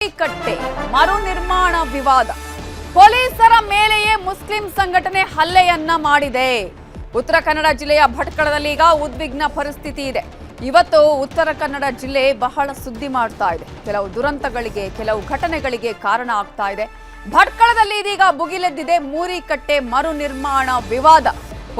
ಕಟ್ಟೆ ಮರು ನಿರ್ಮಾಣ ವಿವಾದ ಪೊಲೀಸರ ಮೇಲೆಯೇ ಮುಸ್ಲಿಂ ಸಂಘಟನೆ ಹಲ್ಲೆಯನ್ನ ಮಾಡಿದೆ. ಉತ್ತರ ಕನ್ನಡ ಜಿಲ್ಲೆಯ ಭಟ್ಕಳದಲ್ಲಿ ಈಗ ಉದ್ವಿಗ್ನ ಪರಿಸ್ಥಿತಿ ಇದೆ. ಇವತ್ತು ಉತ್ತರ ಕನ್ನಡ ಜಿಲ್ಲೆ ಬಹಳ ಸುದ್ದಿ ಮಾಡ್ತಾ ಇದೆ. ಕೆಲವು ದುರಂತಗಳಿಗೆ, ಕೆಲವು ಘಟನೆಗಳಿಗೆ ಕಾರಣ ಆಗ್ತಾ ಇದೆ. ಭಟ್ಕಳದಲ್ಲಿ ಇದೀಗ ಭುಗಿಲೆದ್ದಿದೆ ಮೂರಿಕಟ್ಟೆ ಮರು ನಿರ್ಮಾಣ ವಿವಾದ.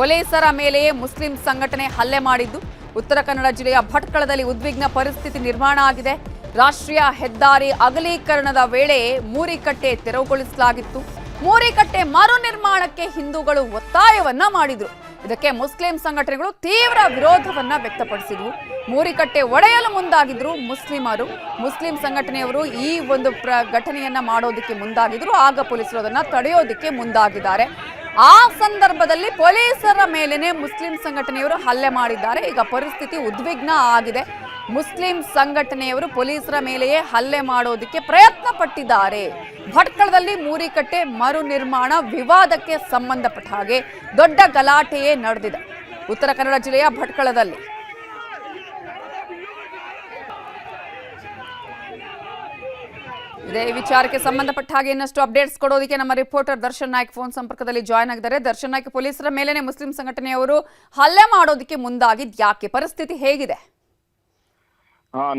ಪೊಲೀಸರ ಮೇಲೆಯೇ ಮುಸ್ಲಿಂ ಸಂಘಟನೆ ಹಲ್ಲೆ ಮಾಡಿದ್ದು ಉತ್ತರ ಕನ್ನಡ ಜಿಲ್ಲೆಯ ಭಟ್ಕಳದಲ್ಲಿ ಉದ್ವಿಗ್ನ ಪರಿಸ್ಥಿತಿ ನಿರ್ಮಾಣ ಆಗಿದೆ. ರಾಷ್ಟ್ರೀಯ ಹೆದ್ದಾರಿ ಅಗಲೀಕರಣದ ವೇಳೆ ಮೂರಿಕಟ್ಟೆ ತೆರವುಗೊಳಿಸಲಾಗಿತ್ತು. ಮೂರಿಕಟ್ಟೆ ಮರು ನಿರ್ಮಾಣಕ್ಕೆ ಹಿಂದೂಗಳು ಒತ್ತಾಯವನ್ನ ಮಾಡಿದ್ರು. ಇದಕ್ಕೆ ಮುಸ್ಲಿಂ ಸಂಘಟನೆಗಳು ತೀವ್ರ ವಿರೋಧವನ್ನ ವ್ಯಕ್ತಪಡಿಸಿದ್ವು. ಮೂರಿಕಟ್ಟೆ ಒಡೆಯಲು ಮುಂದಾಗಿದ್ರು ಮುಸ್ಲಿಮರು. ಮುಸ್ಲಿಂ ಸಂಘಟನೆಯವರು ಈ ಒಂದು ಘಟನೆಯನ್ನ ಮಾಡೋದಕ್ಕೆ ಮುಂದಾಗಿದ್ರು. ಆಗ ಪೊಲೀಸರು ಅದನ್ನ ತಡೆಯೋದಕ್ಕೆ ಮುಂದಾಗಿದ್ದಾರೆ. ಆ ಸಂದರ್ಭದಲ್ಲಿ ಪೊಲೀಸರ ಮೇಲೇನೆ ಮುಸ್ಲಿಂ ಸಂಘಟನೆಯವರು ಹಲ್ಲೆ ಮಾಡಿದ್ದಾರೆ. ಈಗ ಪರಿಸ್ಥಿತಿ ಉದ್ವಿಗ್ನ ಆಗಿದೆ. ಮುಸ್ಲಿಂ ಸಂಘಟನೆಯವರು ಪೊಲೀಸರ ಮೇಲೆಯೇ ಹಲ್ಲೆ ಮಾಡೋದಕ್ಕೆ ಪ್ರಯತ್ನ ಪಟ್ಟಿದ್ದಾರೆ. ಭಟ್ಕಳದಲ್ಲಿ ಮೂರಿಕಟ್ಟೆ ಮರು ನಿರ್ಮಾಣ ವಿವಾದಕ್ಕೆ ಸಂಬಂಧಪಟ್ಟ ಹಾಗೆ ದೊಡ್ಡ ಗಲಾಟೆಯೇ ನಡೆದಿದೆ ಉತ್ತರ ಕನ್ನಡ ಜಿಲ್ಲೆಯ ಭಟ್ಕಳದಲ್ಲಿ. ಇದೇ ವಿಚಾರಕ್ಕೆ ಸಂಬಂಧಪಟ್ಟ ಹಾಗೆ ಇನ್ನಷ್ಟು ಅಪ್ಡೇಟ್ಸ್ ಕೊಡೋದಕ್ಕೆ ನಮ್ಮ ರಿಪೋರ್ಟರ್ ದರ್ಶನ್ ನಾಯ್ಕ್ ಫೋನ್ ಸಂಪರ್ಕದಲ್ಲಿ ಜಾಯ್ನ್ ಆಗಿದ್ದಾರೆ. ದರ್ಶನ್ ನಾಯ್ಕ್, ಪೊಲೀಸರ ಮೇಲೆನೆ ಮುಸ್ಲಿಂ ಸಂಘಟನೆಯವರು ಹಲ್ಲೆ ಮಾಡೋದಕ್ಕೆ ಮುಂದಾಗಿದ್ದು ಯಾಕೆ? ಪರಿಸ್ಥಿತಿ ಹೇಗಿದೆ?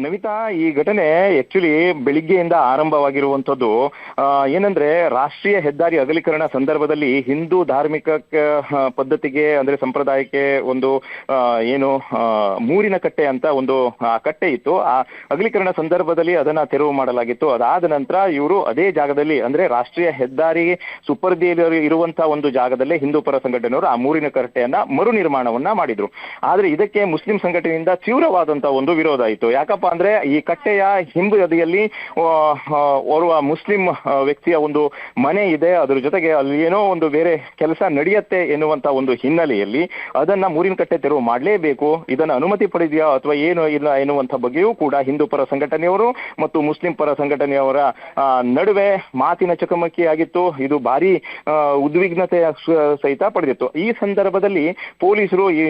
ನವಿತಾ, ಈ ಘಟನೆ ಆಕ್ಚುಲಿ ಬೆಳಿಗ್ಗೆಯಿಂದ ಆರಂಭವಾಗಿರುವಂತದ್ದು. ಏನಂದ್ರೆ ರಾಷ್ಟ್ರೀಯ ಹೆದ್ದಾರಿ ಅಗಲೀಕರಣ ಸಂದರ್ಭದಲ್ಲಿ ಹಿಂದೂ ಧಾರ್ಮಿಕ ಪದ್ಧತಿಗೆ ಅಂದ್ರೆ ಸಂಪ್ರದಾಯಕ್ಕೆ ಒಂದು ಮೂರಿನ ಕಟ್ಟೆ ಅಂತ ಒಂದು ಕಟ್ಟೆ ಇತ್ತು. ಆ ಅಗಲೀಕರಣ ಸಂದರ್ಭದಲ್ಲಿ ಅದನ್ನ ತೆರವು ಮಾಡಲಾಗಿತ್ತು. ಅದಾದ ನಂತರ ಇವರು ಅದೇ ಜಾಗದಲ್ಲಿ ಅಂದ್ರೆ ರಾಷ್ಟ್ರೀಯ ಹೆದ್ದಾರಿ ಸುಪರ್ದಿಯಲ್ಲಿ ಇರುವಂತಹ ಒಂದು ಜಾಗದಲ್ಲೇ ಹಿಂದೂ ಪರ ಸಂಘಟನೆಯವರು ಆ ಮೂರಿನ ಕಟ್ಟೆಯನ್ನ ಮರು ನಿರ್ಮಾಣವನ್ನ ಮಾಡಿದ್ರು. ಆದ್ರೆ ಇದಕ್ಕೆ ಮುಸ್ಲಿಂ ಸಂಘಟನೆಯಿಂದ ತೀವ್ರವಾದಂತಹ ಒಂದು ವಿರೋಧ ಇತ್ತು. ಯಾಕಪ್ಪ ಅಂದ್ರೆ ಈ ಕಟ್ಟೆಯ ಹಿಂಬದಿಯಲ್ಲಿ ಓರ್ವ ಮುಸ್ಲಿಂ ವ್ಯಕ್ತಿಯ ಒಂದು ಮನೆ ಇದೆ. ಅದ್ರ ಜೊತೆಗೆ ಅಲ್ಲಿ ಏನೋ ಒಂದು ಬೇರೆ ಕೆಲಸ ನಡೆಯುತ್ತೆ ಎನ್ನುವಂತ ಒಂದು ಹಿನ್ನೆಲೆಯಲ್ಲಿ ಅದನ್ನ ಮೂರಿನ ಕಟ್ಟೆ ತೆರವು ಮಾಡಲೇಬೇಕು, ಇದನ್ನ ಅನುಮತಿ ಪಡೆದಿಯಾ ಅಥವಾ ಏನು ಇಲ್ಲ ಎನ್ನುವಂತ ಬಗ್ಗೆಯೂ ಕೂಡ ಹಿಂದೂ ಪರ ಸಂಘಟನೆಯವರು ಮತ್ತು ಮುಸ್ಲಿಂ ಪರ ಸಂಘಟನೆಯವರ ನಡುವೆ ಮಾತಿನ ಚಕಮಕಿ ಆಗಿತ್ತು. ಇದು ಭಾರಿ ಉದ್ವಿಗ್ನತೆಯ ಸಹಿತ ಪಡೆದಿತ್ತು. ಈ ಸಂದರ್ಭದಲ್ಲಿ ಪೊಲೀಸರು ಈ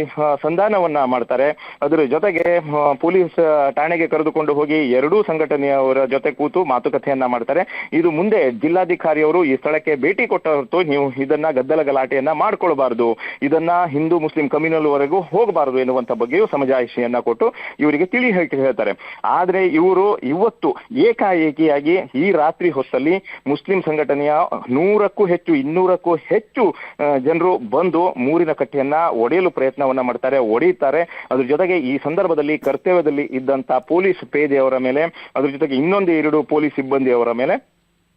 ಸಂಧಾನವನ್ನ ಮಾಡ್ತಾರೆ. ಅದರ ಜೊತೆಗೆ ಪೊಲೀಸ್ ಠಾಣೆಗೆ ಕರೆದುಕೊಂಡು ಹೋಗಿ ಎರಡೂ ಸಂಘಟನೆಯವರ ಜೊತೆ ಕೂತು ಮಾತುಕತೆಯನ್ನ ಮಾಡ್ತಾರೆ. ಇದು ಮುಂದೆ ಜಿಲ್ಲಾಧಿಕಾರಿಯವರು ಈ ಸ್ಥಳಕ್ಕೆ ಭೇಟಿ ಕೊಟ್ಟ ಹೊರತು ನೀವು ಇದನ್ನ ಗದ್ದಲ ಗಲಾಟೆಯನ್ನ ಮಾಡ್ಕೊಳ್ಬಾರ್ದು, ಇದನ್ನ ಹಿಂದೂ ಮುಸ್ಲಿಂ ಕಮ್ಯುನಲ್ ವರೆಗೂ ಹೋಗಬಾರದು ಎನ್ನುವಂತ ಬಗ್ಗೆಯೂ ಸಮಜಾಯಿಷಿಯನ್ನ ಕೊಟ್ಟು ಇವರಿಗೆ ತಿಳಿ ಹೇಳ್ತಾರೆ. ಆದ್ರೆ ಇವರು ಇವತ್ತು ಏಕಾಏಕಿಯಾಗಿ ಈ ರಾತ್ರಿ ಹೊತ್ತಲ್ಲಿ ಮುಸ್ಲಿಂ ಸಂಘಟನೆಯ 100ಕ್ಕೂ ಹೆಚ್ಚು 200ಕ್ಕೂ ಹೆಚ್ಚು ಜನರು ಬಂದು ಮೂರಿನ ಕಟ್ಟೆಯನ್ನ ಒಡೆಯಲು ಪ್ರಯತ್ನವನ್ನ ಮಾಡ್ತಾರೆ, ಒಡೆಯುತ್ತಾರೆ. ಅದ್ರ ಜೊತೆಗೆ ಈ ಸಂದರ್ಭದಲ್ಲಿ ಕರ್ತವ್ಯದಲ್ಲಿ ಇದ್ದಂತ ಪೊಲೀಸ್ ಪೇದೆಯವರ ಮೇಲೆ, ಅದ್ರ ಜೊತೆಗೆ ಇನ್ನೊಂದು 2 ಪೊಲೀಸ್ ಸಿಬ್ಬಂದಿಯವರ ಮೇಲೆ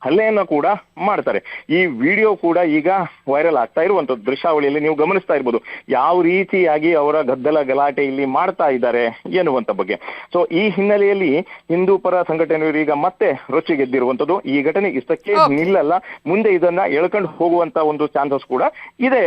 ಹಲ್ಲೆಯನ್ನ ಕೂಡ ಮಾಡ್ತಾರೆ. ಈ ವಿಡಿಯೋ ಕೂಡ ಈಗ ವೈರಲ್ ಆಗ್ತಾ ಇರುವಂತದ್ದು. ದೃಶ್ಯಾವಳಿಯಲ್ಲಿ ನೀವು ಗಮನಿಸ್ತಾ ಇರ್ಬೋದು ಯಾವ ರೀತಿಯಾಗಿ ಅವರ ಗದ್ದಲ ಗಲಾಟೆ ಇಲ್ಲಿ ಮಾಡ್ತಾ ಇದ್ದಾರೆ ಎನ್ನುವಂತ ಬಗ್ಗೆ. ಸೊ ಈ ಹಿನ್ನೆಲೆಯಲ್ಲಿ ಹಿಂದೂ ಪರ ಸಂಘಟನೆಯವರು ಈಗ ಮತ್ತೆ ರೊಚ್ಚಿಗೆದ್ದಿರುವಂತದ್ದು. ಈ ಘಟನೆ ಇಷ್ಟಕ್ಕೆ ನಿಲ್ಲಲ್ಲ, ಮುಂದೆ ಇದನ್ನ ಎಳ್ಕೊಂಡು ಹೋಗುವಂತ ಒಂದು ಚಾನ್ಸಸ್ ಕೂಡ ಇದೆ.